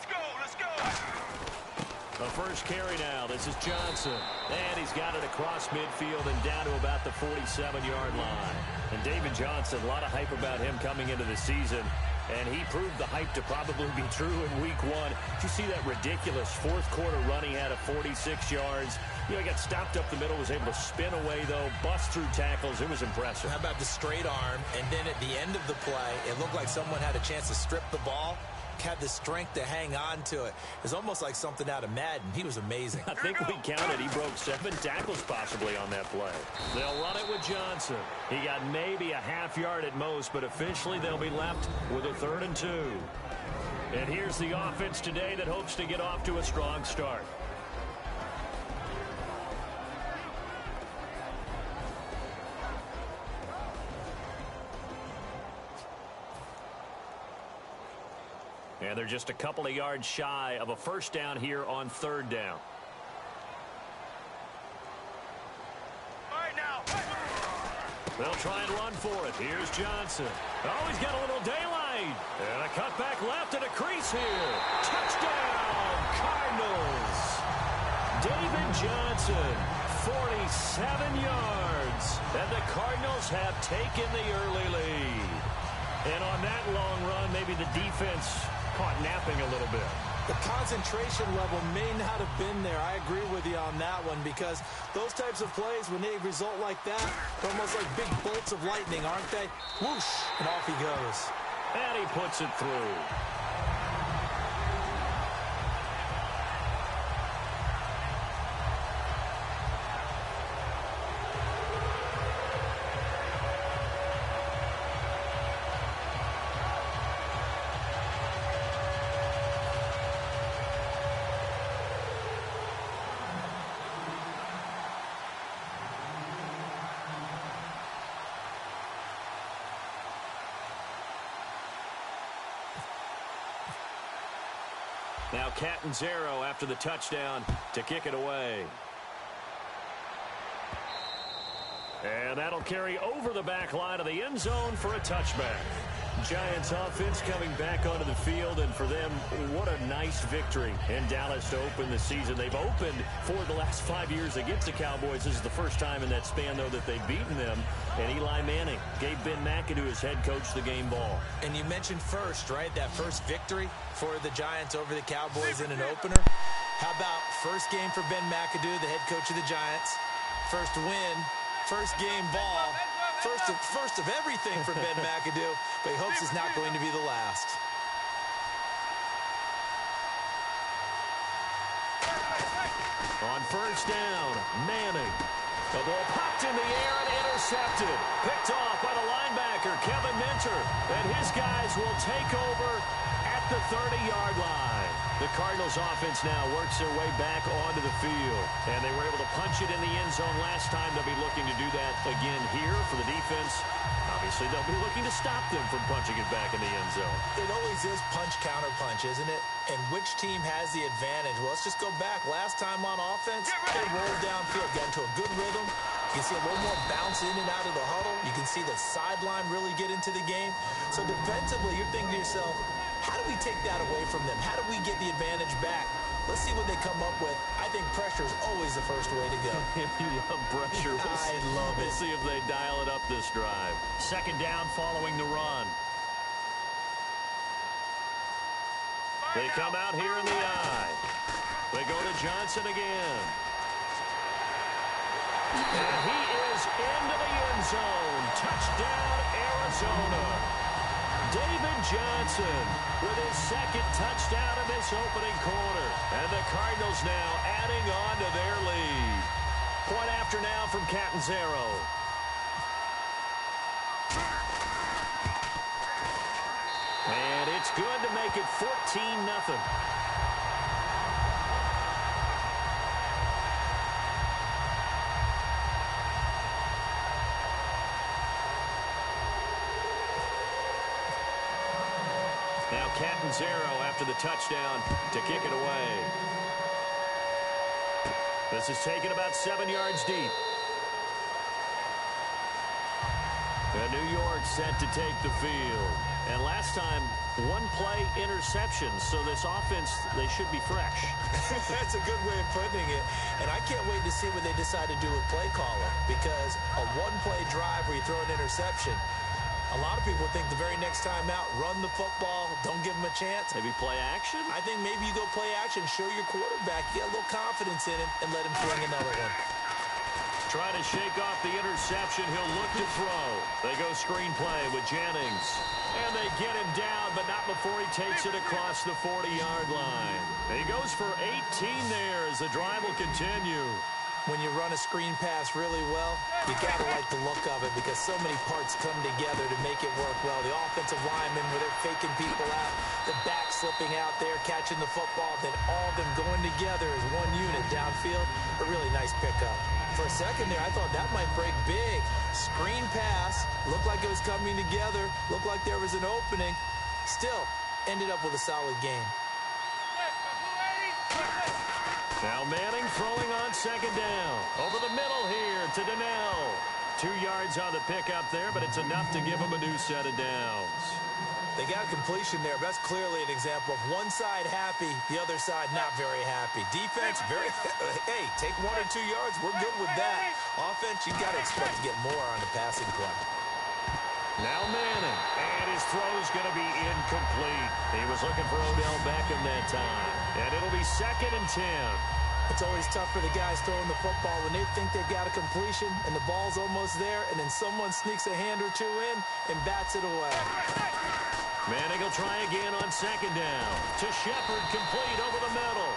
Let's go. The first carry now. This is Johnson. And he's got it across midfield and down to about the 47-yard line. And David Johnson, a lot of hype about him coming into the season. And he proved the hype to probably be true in week one. Did you see that ridiculous fourth quarter run he had of 46 yards? You know, he got stopped up the middle, was able to spin away, though, bust through tackles. It was impressive. How about the straight arm? And then at the end of the play, it looked like someone had a chance to strip the ball, had the strength to hang on to it. It's almost like something out of Madden. He was amazing. I think we counted. He broke 7 tackles possibly on that play. They'll run it with Johnson. He got maybe a half yard at most, but officially they'll be left with a 3rd and 2. And here's the offense today that hopes to get off to a strong start. And they're just a couple of yards shy of a first down here on 3rd down. All right, now. They'll try and run for it. Here's Johnson. Oh, he's got a little daylight. And a cutback left and a crease here. Touchdown, Cardinals. David Johnson, 47 yards. And the Cardinals have taken the early lead. And on that long run, maybe the defense caught napping a little bit. The concentration level may not have been there. I agree with you on that one, because those types of plays, when they result like that, they're almost like big bolts of lightning, aren't they? Whoosh, and off he goes. And he puts it through. Now Catanzaro after the touchdown to kick it away. And that'll carry over the back line of the end zone for a touchback. Giants offense coming back onto the field, and for them, what a nice victory in Dallas to open the season. They've opened for the last 5 years against the Cowboys. This is the first time in that span, though, that they've beaten them. And Eli Manning gave Ben McAdoo, his head coach, the game ball. And you mentioned first, right? That first victory for the Giants over the Cowboys in an opener. How about first game for Ben McAdoo, the head coach of the Giants? First win, first game ball. First of everything for Ben McAdoo, but he hopes it's not going to be the last. On first down, Manning. The ball popped in the air and intercepted. Picked off by the linebacker, Kevin Minter. And his guys will take over at the 30-yard line. The Cardinals offense now works their way back onto the field. And they were able to punch it in the end zone last time. They'll be looking to do that again here for the defense. Obviously, they'll be looking to stop them from punching it back in the end zone. It always is punch-counter-punch, isn't it? And which team has the advantage? Well, let's just go back. Last time on offense, they rolled downfield, got into a good rhythm. You can see a little more bounce in and out of the huddle. You can see the sideline really get into the game. So defensively, you're thinking to yourself, how do we take that away from them? How do we get the advantage back? Let's see what they come up with. I think pressure is always the first way to go. You love pressure. I love it. We'll see if they dial it up this drive. Second down following the run. They come out here in the eye. They go to Johnson again. And he is into the end zone. Touchdown, Arizona. David Johnson with his second touchdown of this opening quarter. And the Cardinals now adding on to their lead. Point after now from Catanzaro. And it's good to make it 14-0. Now Catanzaro after the touchdown to kick it away. This is taken about 7 yards deep. And New York set to take the field. And last time, one-play interception. So this offense, they should be fresh. That's a good way of putting it. And I can't wait to see what they decide to do with play calling, because a one-play drive where you throw an interception, a lot of people think the very next time out, run the football, don't give them a chance. Maybe play action? I think maybe you go play action, show your quarterback, you get a little confidence in him, and let him fling another one. Trying to shake off the interception. He'll look to throw. They go screenplay with Jennings. And they get him down, but not before he takes it across the 40-yard line. He goes for 18 there as the drive will continue. When you run a screen pass really well, you got to like the look of it because so many parts come together to make it work well. The offensive linemen, where they're faking people out, the back slipping out there, catching the football, then all of them going together as one unit downfield. A really nice pickup. For a second there, I thought that might break big. Screen pass, looked like it was coming together, looked like there was an opening. Still, ended up with a solid game. Now Manning throwing on second down. Over the middle here to Donnell. 2 yards on the pickup there, but it's enough to give him a new set of downs. They got a completion there. That's clearly an example of one side happy, the other side not very happy. Defense, very, hey, take 1 or 2 yards. We're good with that. Offense, you got to expect to get more on the passing play. Now Manning, and his throw's going to be incomplete. He was looking for Odell Beckham that time, and it'll be 2nd and 10. It's always tough for the guys throwing the football when they think they've got a completion and the ball's almost there, and then someone sneaks a hand or two in and bats it away. Manning will try again on second down. To Shepard, complete over the middle.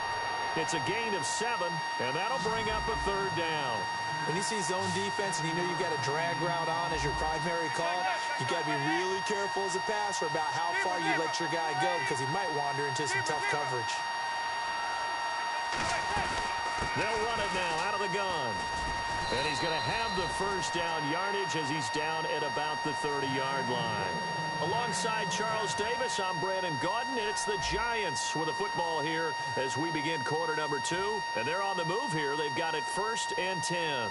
It's a gain of 7, and that'll bring up a 3rd down. When you see zone defense and you know you've got a drag route on as your primary call, you got to be really careful as a passer about how far you let your guy go because he might wander into some tough coverage. They'll run it now out of the gun. And he's going to have the first down yardage as he's down at about the 30-yard line. Alongside Charles Davis, I'm Brandon Gaudin, and it's the Giants with the football here as we begin quarter number 2. And they're on the move here. They've got it 1st and 10.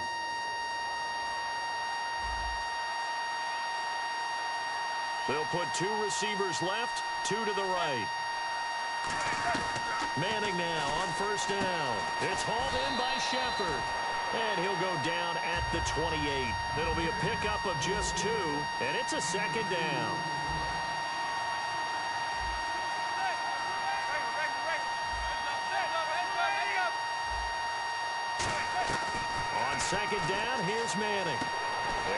They'll put 2 receivers left, 2 to the right. Manning now on 1st down. It's hauled in by Shepard. And he'll go down at the 28. It'll be a pickup of just 2, and it's a 2nd down. On 2nd down, here's Manning.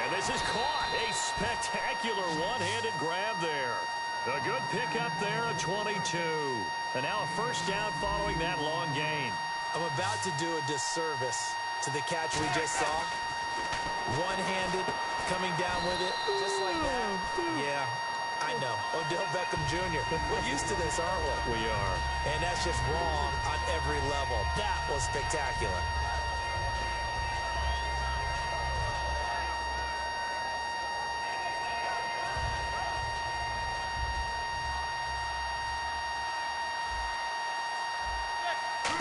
And this is caught. A spectacular one-handed grab there. A good pickup there of 22. And now a 1st down following that long gain. I'm about to do a disservice to the catch we just saw. One-handed, coming down with it, just like that. Yeah, I know. Odell Beckham Jr. We're used to this, aren't we? We are. And that's just wrong on every level. That was spectacular.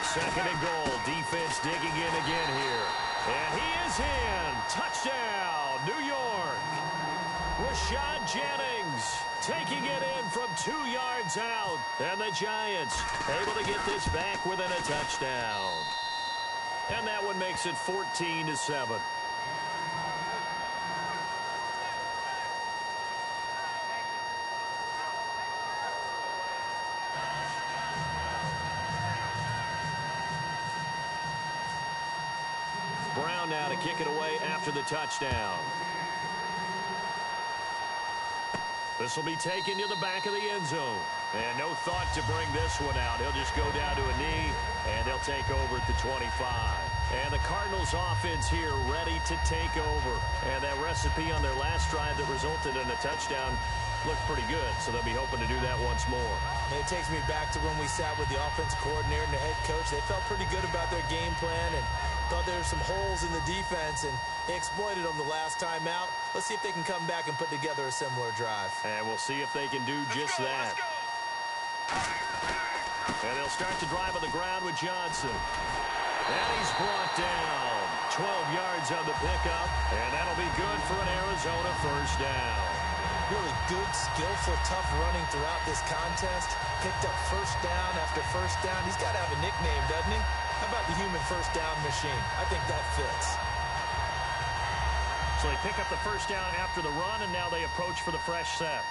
Second and goal. Defense digging in again here. And he is in. Touchdown, New York. Rashad Jennings taking it in from 2 yards out. And the Giants able to get this back within a touchdown. And that one makes it 14-7. Brown now to kick it away after the touchdown. This will be taken to the back of the end zone. And no thought to bring this one out. He'll just go down to a knee, and they'll take over at the 25. And the Cardinals offense here ready to take over. And that recipe on their last drive that resulted in a touchdown looked pretty good, so they'll be hoping to do that once more. And it takes me back to when we sat with the offensive coordinator and the head coach. They felt pretty good about their game plan and thought there were some holes in the defense, and they exploited them the last time out. Let's see if they can come back and put together a similar drive. And we'll see if they can do just that. And they'll start to drive on the ground with Johnson. And he's brought down. 12 yards on the pickup, and that'll be good for an Arizona 1st down. Really good, skillful, tough running throughout this contest. Picked up first down after first down. He's got to have a nickname, doesn't he? How about the human first down machine? I think that fits. So they pick up the first down after the run, and now they approach for the fresh set.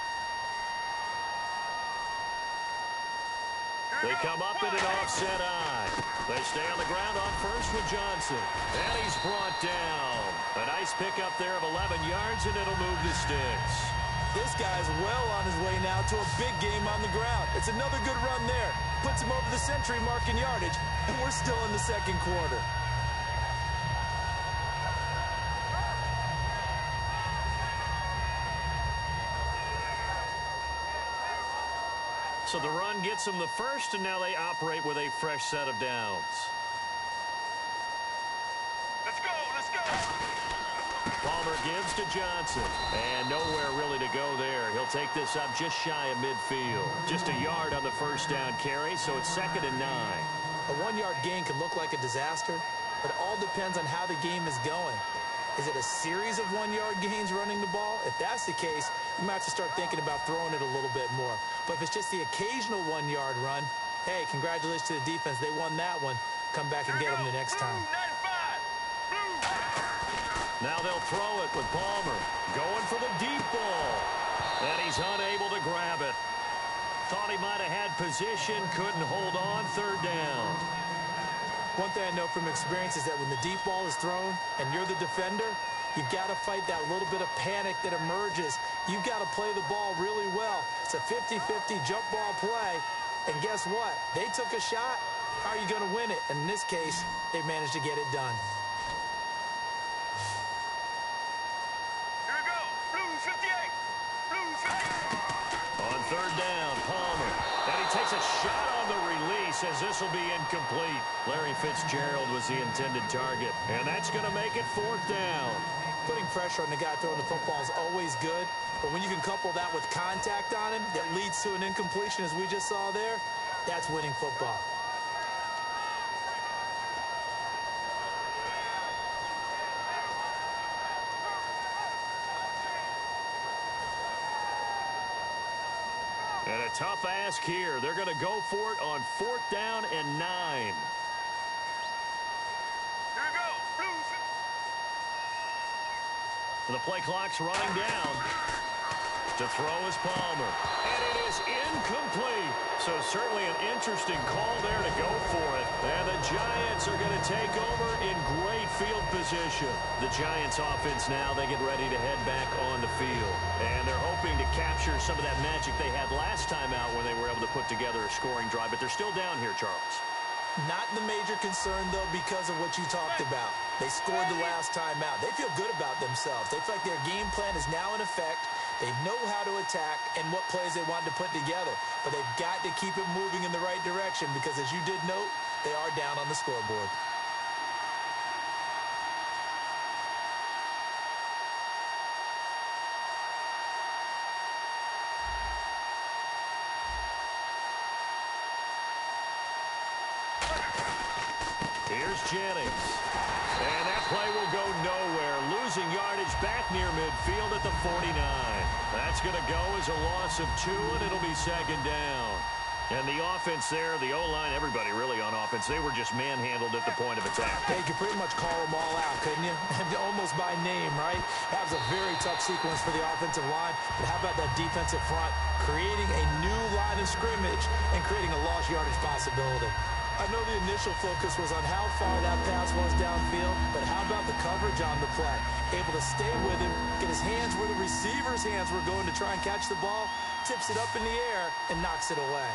They come up in an offset eye. They stay on the ground on first with Johnson. And he's brought down. A nice pickup there of 11 yards, and it'll move the sticks. This guy's well on his way now to a big game on the ground. It's another good run there. Puts him over the century mark in yardage, and we're still in the second quarter. So the run gets them the first, and now they operate with a fresh set of downs. Let's go, let's go. Palmer gives to Johnson, and nowhere really to go there. He'll take this up just shy of midfield. Just a yard on the first down carry, so it's 2nd and 9. A 1-yard gain can look like a disaster, but it all depends on how the game is going. Is it a series of 1-yard gains running the ball? If that's the case, you might have to start thinking about throwing it a little bit more. But if it's just the occasional 1-yard run, hey, congratulations to the defense. They won that one. Come back and get them the next time. Now they'll throw it with Palmer. Going for the deep ball. And he's unable to grab it. Thought he might have had position, couldn't hold on, 3rd down. One thing I know from experience is that when the deep ball is thrown and you're the defender, you've got to fight that little bit of panic that emerges. You've got to play the ball really well. It's a 50-50 jump ball play. And guess what? They took a shot. How are you going to win it? And in this case, they managed to get it done. Here we go. Blue 58. Blue 58. On 3rd down, Palmer. And he takes a shot on the release as this will be incomplete. Larry Fitzgerald was the intended target. And that's going to make it 4th down. Putting pressure on the guy throwing the football is always good. But when you can couple that with contact on him that leads to an incompletion, as we just saw there, that's winning football. And a tough ask here. They're going to go for it on 4th down and 9. Here we go. Blue. The play clock's running down. To throw is Palmer. And it is incomplete. So certainly an interesting call there to go for it. And the Giants are going to take over in great field position. The Giants offense now, they get ready to head back on the field. And they're hoping to capture some of that magic they had last time out when they were able to put together a scoring drive. But they're still down here, Charles. Not the major concern, though, because of what you talked about. They scored the last time out. They feel good about themselves. They feel like their game plan is now in effect. They know how to attack and what plays they want to put together. But they've got to keep it moving in the right direction because, as you did note, they are down on the scoreboard. Here's Jennings. And that play will go nowhere. Losing yardage back near midfield at the 49. That's going to go as a loss of 2, and it'll be 2nd down. And the offense there, the O-line, everybody really on offense, they were just manhandled at the point of attack. Hey, you could pretty much call them all out, couldn't you? Almost by name, right? That was a very tough sequence for the offensive line. But how about that defensive front? Creating a new line of scrimmage and creating a lost yardage possibility. I know the initial focus was on how far that pass was downfield, but how about the coverage on the play? Able to stay with him, get his hands where the receiver's hands were going to try and catch the ball, tips it up in the air, and knocks it away.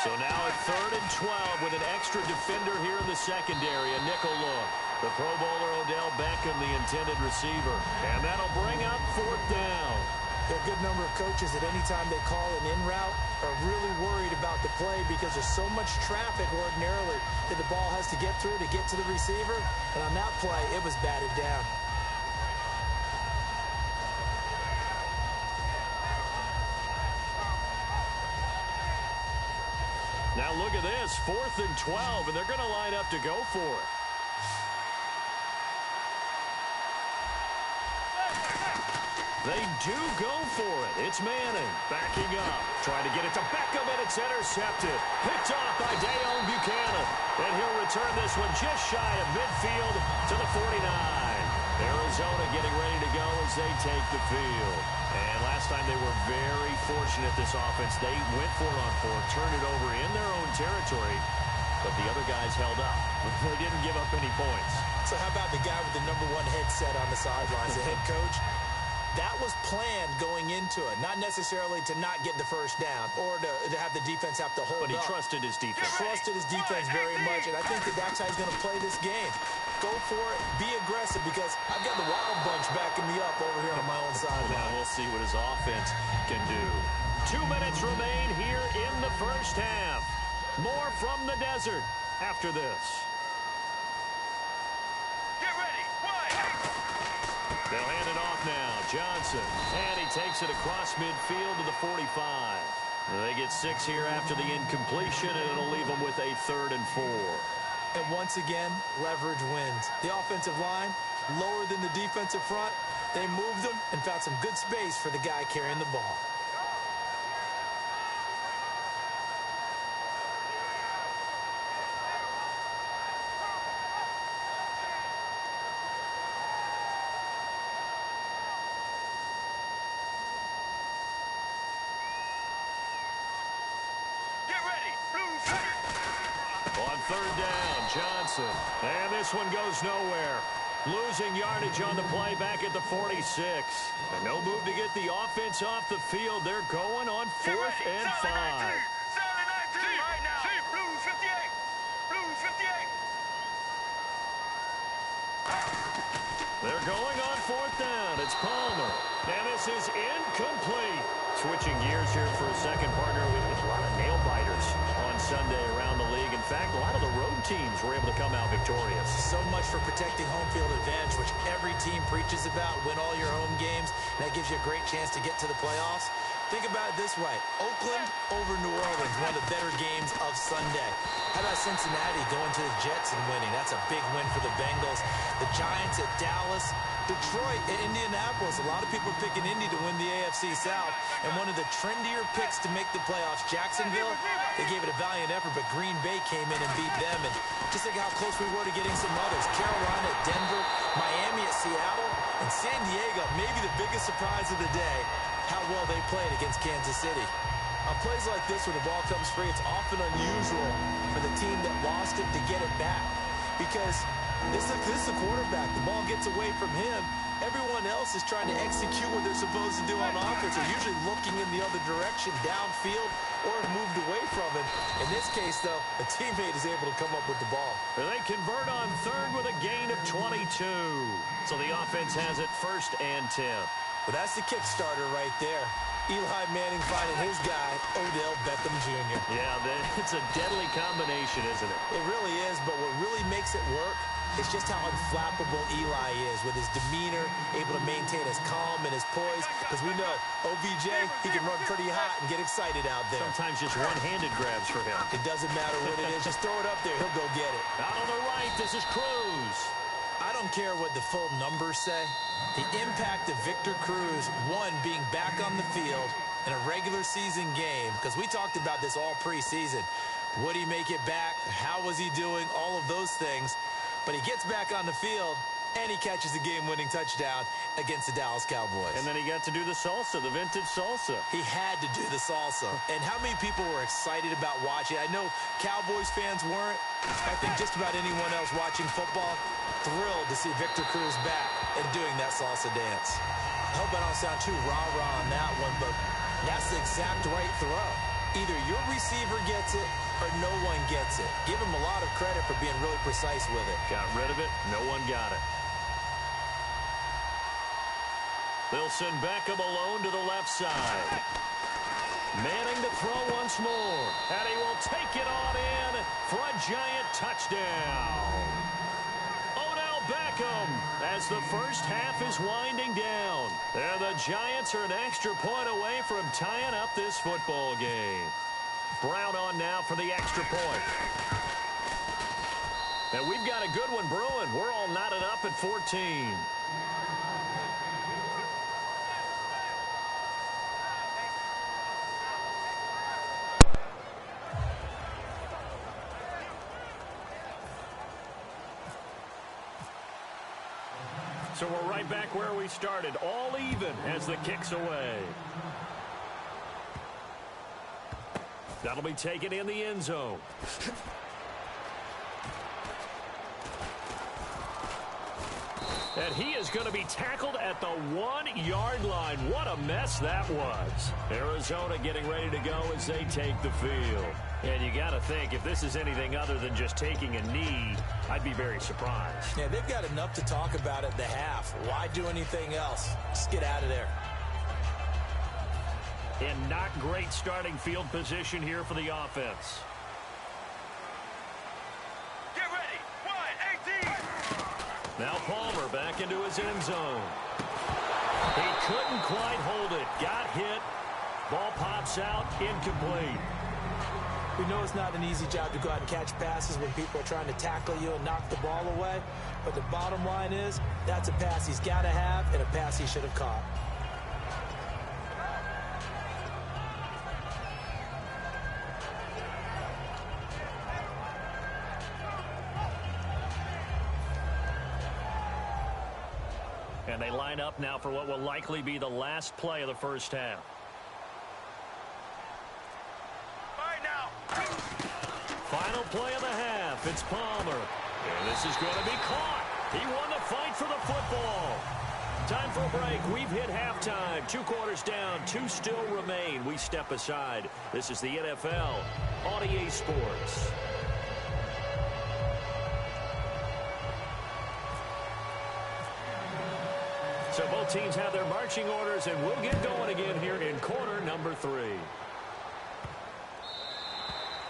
So now at 3rd and 12 with an extra defender here in the secondary, a nickel look. The Pro Bowler Odell Beckham, the intended receiver. And that'll bring up 4th down. There are a good number of coaches that any time they call an in route are really worried about the play because there's so much traffic ordinarily that the ball has to get through to get to the receiver. And on that play, it was batted down. Now look at this, 4th and 12, and they're going to line up to go for it. They do go for it. It's Manning backing up. Trying to get it to Beckham, and it's intercepted. Picked off by Buchanan. And he'll return this one just shy of midfield to the 49. Arizona getting ready to go as they take the field. And last time they were very fortunate, this offense. They went for it on fourth, turned it over in their own territory, but the other guys held up. They didn't give up any points. So how about the guy with the #1 headset on the sidelines, the head coach? That was planned going into it, not necessarily to not get the first down or to have the defense have to hold up. But he trusted his defense. Trusted his defense very much, and I think that's how he's going to play this game. Go for it, be aggressive, because I've got the Wild Bunch backing me up over here on my own sideline. Now we'll see what his offense can do. 2 minutes remain here in the first half. More from the desert after this. Get ready. Wide. They'll hand it off now. Johnson. And he takes it across midfield to the 45. They get 6 here after the incompletion, and it'll leave them with a 3rd and 4. And once again, leverage wins. The offensive line, lower than the defensive front. They moved them and found some good space for the guy carrying the ball. On 3rd down, Johnson. And this one goes nowhere. Losing yardage on the play back at the 46. And no move to get the offense off the field. They're going on 4th and 5. Right now. See, Blues 58. Blues 58. They're going on 4th down. It's Palmer. And this is incomplete. Switching gears here for a second, partner. With a lot of nail-biters on Sunday around the league. In fact, a lot of the road teams were able to come out victorious. So much for protecting home field advantage, which every team preaches about. Win all your home games. And that gives you a great chance to get to the playoffs. Think about it this way. Oakland over New Orleans, one of the better games of Sunday. How about Cincinnati going to the Jets and winning? That's a big win for the Bengals. The Giants at Dallas. Detroit and Indianapolis. A lot of people are picking Indy to win the AFC South. And one of the trendier picks to make the playoffs, Jacksonville, they gave it a valiant effort, but Green Bay came in and beat them. And just think how close we were to getting some others. Carolina at Denver, Miami at Seattle, and San Diego, maybe the biggest surprise of the day, how well they played against Kansas City. On plays like this, when the ball comes free, it's often unusual for the team that lost it to get it back. Because this is the quarterback. The ball gets away from him. Everyone else is trying to execute what they're supposed to do on offense. They're usually looking in the other direction, downfield, or have moved away from it. In this case, though, a teammate is able to come up with the ball. They convert on 3rd with a gain of 22. So the offense has it 1st and 10. Well, that's the kickstarter right there. Eli Manning finding his guy, Odell Beckham Jr. Yeah, it's a deadly combination, isn't it? It really is, but what really makes it work is just how unflappable Eli is with his demeanor, able to maintain his calm and his poise, because we know OBJ, he can run pretty hot and get excited out there. Sometimes just one-handed grabs for him. It doesn't matter what it is. Just throw it up there. He'll go get it. Out on the right, this is Cruz. I don't care what the full numbers say. The impact of Victor Cruz, one, being back on the field in a regular season game, because we talked about this all preseason. Would he make it back? How was he doing? All of those things. But he gets back on the field, and he catches the game-winning touchdown against the Dallas Cowboys. And then he got to do the salsa, the vintage salsa. He had to do the salsa. And how many people were excited about watching? I know Cowboys fans weren't. I think just about anyone else watching football, thrilled to see Victor Cruz back and doing that salsa dance. I hope I don't sound too rah-rah on that one, but that's the exact right throw. Either your receiver gets it or no one gets it. Give him a lot of credit for being really precise with it. Got rid of it. No one got it. They'll send Beckham alone to the left side. Manning to throw once more. And he will take it on in for a giant touchdown. Odell Beckham as the first half is winding down. And the Giants are an extra point away from tying up this football game. Brown on now for the extra point. And we've got a good one brewing. We're all knotted up at 14. So we're right back where we started, all even as the kick's away. That'll be taken in the end zone. And he is going to be tackled at the 1-yard line. What a mess that was. Arizona getting ready to go as they take the field. And you got to think, if this is anything other than just taking a knee, I'd be very surprised. Yeah, they've got enough to talk about at the half. Why do anything else? Just get out of there. And not great starting field position here for the offense. Get ready. Wide, 18. Now Palmer back into his end zone. He couldn't quite hold it. Got hit. Ball pops out. Incomplete. We know it's not an easy job to go out and catch passes when people are trying to tackle you and knock the ball away. But the bottom line is, that's a pass he's got to have and a pass he should have caught. And they line up now for what will likely be the last play of the first half. Right now. Final play of the half. It's Palmer. And this is going to be caught. He won the fight for the football. Time for a break. We've hit halftime. 2 quarters down. 2 still remain. We step aside. This is the NFL on EA Sports. So both teams have their marching orders, and we'll get going again here in quarter number 3.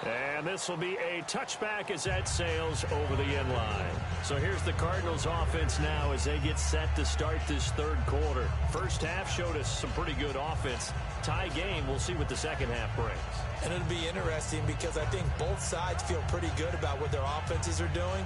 And this will be a touchback as that sails over the end line. So here's the Cardinals offense now as they get set to start this third quarter. First half showed us some pretty good offense. Tie game, we'll see what the second half brings. And it'll be interesting because I think both sides feel pretty good about what their offenses are doing.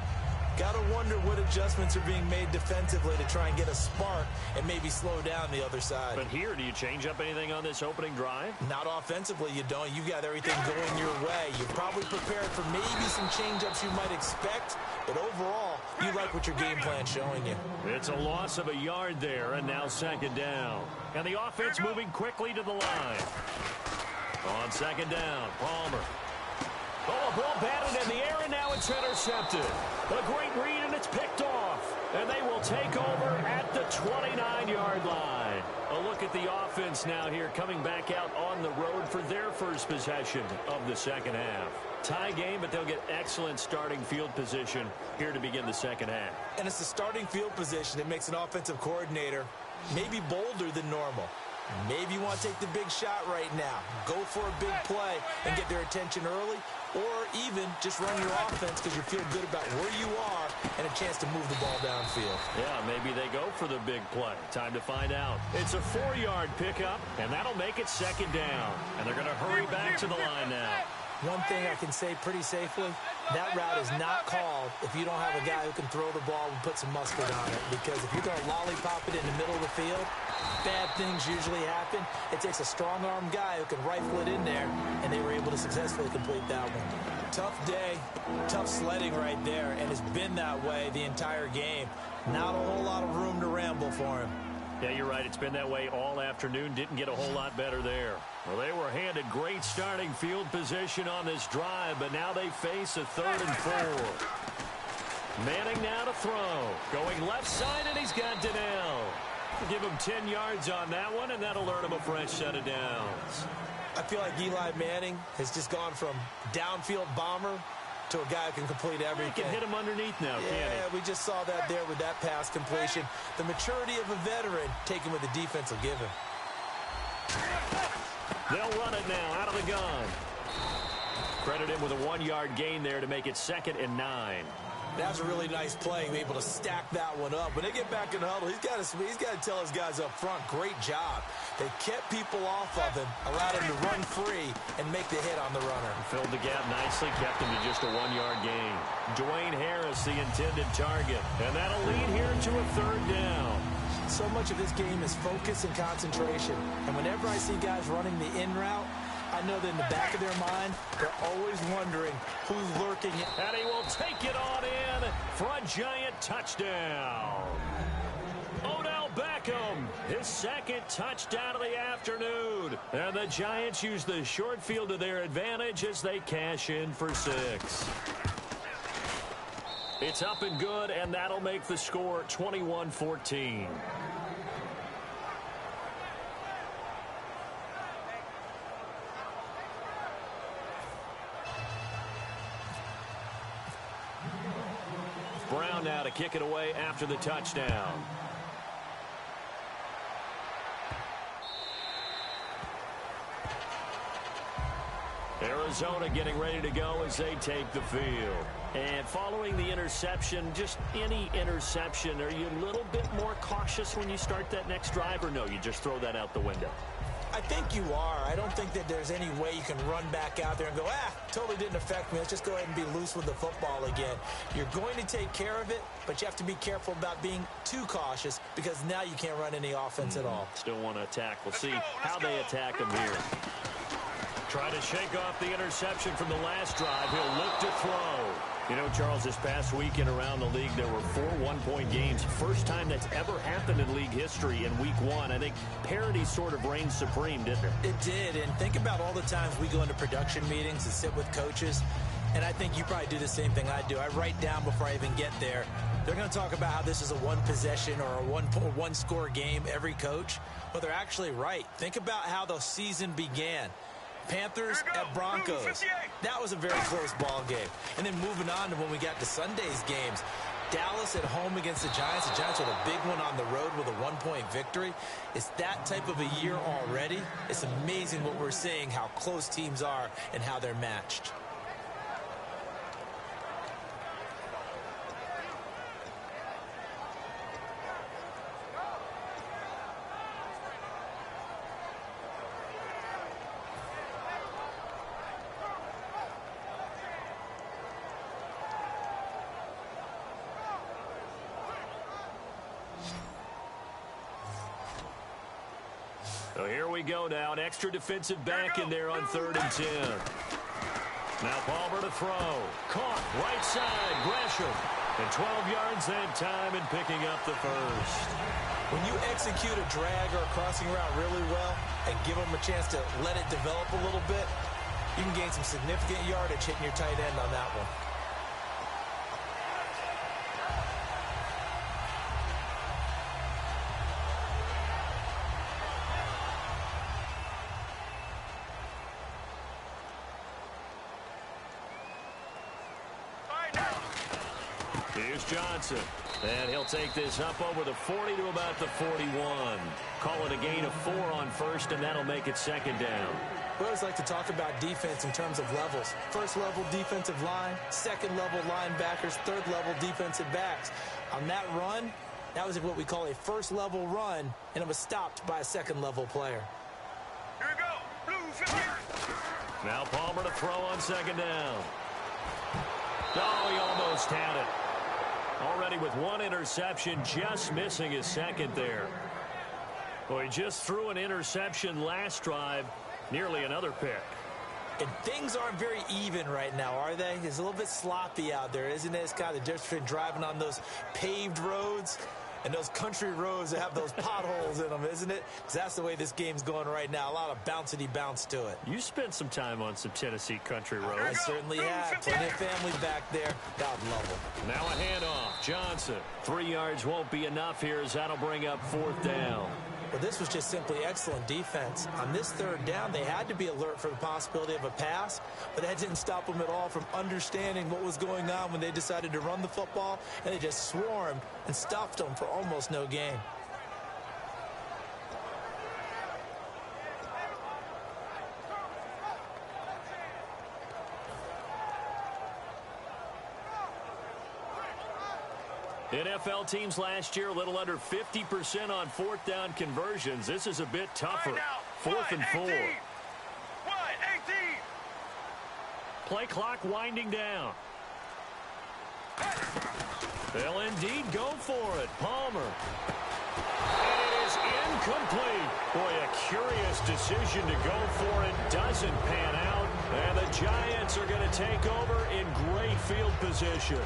Got to wonder what adjustments are being made defensively to try and get a spark and maybe slow down the other side. But here, do you change up anything on this opening drive? Not offensively, you don't. You've got everything going your way. You're probably prepared for maybe some change-ups you might expect, but overall, you like what your game plan's showing you. It's a loss of a yard there, and now second down. And the offense moving quickly to the line. On second down, Palmer. Oh, a ball batted in the air, and now it's intercepted. A great read, and it's picked off. And they will take over at the 29-yard line. A look at the offense now here, coming back out on the road for their first possession of the second half. Tie game, but they'll get excellent starting field position here to begin the second half. And it's the starting field position that makes an offensive coordinator maybe bolder than normal. Maybe you want to take the big shot right now. Go for a big play and get their attention early, or even just run your offense because you feel good about where you are and a chance to move the ball downfield. Yeah, maybe they go for the big play. Time to find out. It's a 4-yard pickup, and that'll make it second down. And they're going to hurry back to the line now. One thing I can say pretty safely, that route is not called if you don't have a guy who can throw the ball and put some mustard on it. Because if you're going to lollipop it in the middle of the field, bad things usually happen. It takes a strong-arm guy who can rifle it in there, and they were able to successfully complete that one. Tough day, tough sledding right there, and it's been that way the entire game. Not a whole lot of room to ramble for him. Yeah, you're right. It's been that way all afternoon. Didn't get a whole lot better there. Well, they were handed great starting field position on this drive, but now they face a 3rd and 4. Manning now to throw. Going left side, and he's got Donnell. Give him 10 yards on that one, and that'll earn him a fresh set of downs. I feel like Eli Manning has just gone from downfield bomber to a guy who can complete everything. He can hit him underneath now, can't he? Yeah, we just saw that there with that pass completion. The maturity of a veteran taken with the defense will give him. They'll run it now out of the gun. Credit him with a 1-yard gain there to make it 2nd and 9. That was a really nice play, able to stack that one up. When they get back in the huddle, he's got to tell his guys up front, great job. They kept people off of him, allowed him to run free and make the hit on the runner. Filled the gap nicely, kept him to just a 1-yard gain. Dwayne Harris, the intended target. And that'll lead here to a 3rd down. So much of this game is focus and concentration. And whenever I see guys running the in route, I know that in the back of their mind, they're always wondering who's lurking. And he will take it on in for a giant touchdown. his second touchdown of the afternoon. And the Giants use the short field to their advantage as they cash in for 6. It's up and good, and that'll make the score 21-14. Brown now to kick it away after the touchdown. Arizona getting ready to go as they take the field. And following the interception, just any interception, are you a little bit more cautious when you start that next drive, or no, you just throw that out the window? I think you are. I don't think that there's any way you can run back out there and go, totally didn't affect me. Let's just go ahead and be loose with the football again. You're going to take care of it, but you have to be careful about being too cautious because now you can't run any offense at all. Still want to attack. We'll see how they attack them here. Try to shake off the interception from the last drive. He'll look to throw. You know, Charles, this past weekend around the league, there were 4 one-point games. First time that's ever happened in league history in week 1. I think parity sort of reigned supreme, didn't it? It did, and think about all the times we go into production meetings and sit with coaches, and I think you probably do the same thing I do. I write down before I even get there. They're going to talk about how this is a one-possession or a one-score game, every coach. But they're actually right. Think about how the season began. Panthers at Broncos. That was a very close ball game. And then moving on to when we got to Sunday's games. Dallas at home against the Giants. The Giants with a big one on the road with a 1-point victory. It's that type of a year already. It's amazing what we're seeing, how close teams are and how they're matched. So here we go now. An extra defensive back in there on 3rd and 10. Now Palmer to throw. Caught right side. Gresham. And 12 yards that time and picking up the first. When you execute a drag or a crossing route really well and give them a chance to let it develop a little bit, you can gain some significant yardage hitting your tight end on that one. Here's Johnson. And he'll take this up over the 40 to about the 41. Call it a gain of 4 on first, and that'll make it 2nd down. We always like to talk about defense in terms of levels. 1st level defensive line, 2nd level linebackers, 3rd level defensive backs. On that run, that was what we call a 1st level run, and it was stopped by a 2nd level player. Here we go. Blue 50. Now Palmer to throw on 2nd down. Oh, he almost had it. Already with 1 interception, just missing his 2nd there. Well, he just threw an interception last drive, nearly another pick. And things aren't very even right now, are they? It's a little bit sloppy out there, isn't it? It's kind of the difference between driving on those paved roads and those country roads that have those potholes in them, isn't it? Because that's the way this game's going right now. A lot of bouncy bounce to it. You spent some time on some Tennessee country roads. I certainly have. Plenty of family back there. God love them. Now a handoff. Johnson. 3 yards won't be enough here as that'll bring up 4th down. Well, this was just simply excellent defense. On this 3rd down, they had to be alert for the possibility of a pass, but that didn't stop them at all from understanding what was going on when they decided to run the football, and they just swarmed and stuffed them for almost no gain. NFL teams last year a little under 50% on 4th down conversions. This is a bit tougher. 4th and 4. 18. Play clock winding down. They'll indeed go for it. Palmer. And it is incomplete. Boy, a curious decision to go for it. Doesn't pan out. And the Giants are going to take over in great field position.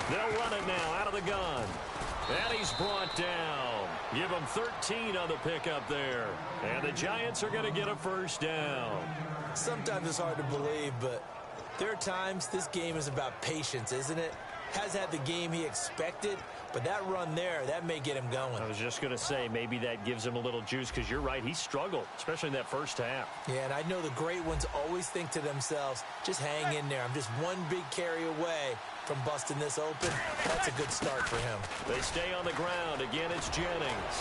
They'll run it now out of the gun. And he's brought down. Give him 13 on the pickup there. And the Giants are going to get a first down. Sometimes it's hard to believe, but there are times this game is about patience, isn't it? Has had the game he expected, but that run there, that may get him going. I was just going to say, maybe that gives him a little juice, because you're right, he struggled, especially in that first half. Yeah, and I know the great ones always think to themselves, just hang in there. I'm just one big carry away from busting this open. That's a good start for him. They stay on the ground. Again, it's Jennings.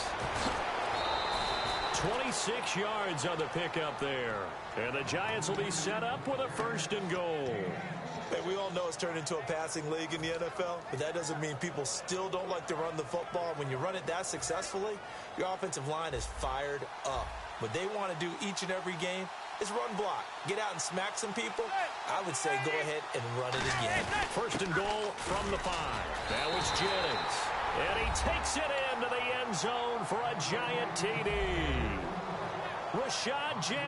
26 yards on the pickup there. And the Giants will be set up with a first and goal. Hey, we all know it's turned into a passing league in the NFL, but that doesn't mean people still don't like to run the football. When you run it that successfully, your offensive line is fired up. What they want to do each and every game is run block. Get out and smack some people. I would say go ahead and run it again. First and goal from the 5. Now it's Jennings. And he takes it into the end zone for a giant TD. Rashad Jennings.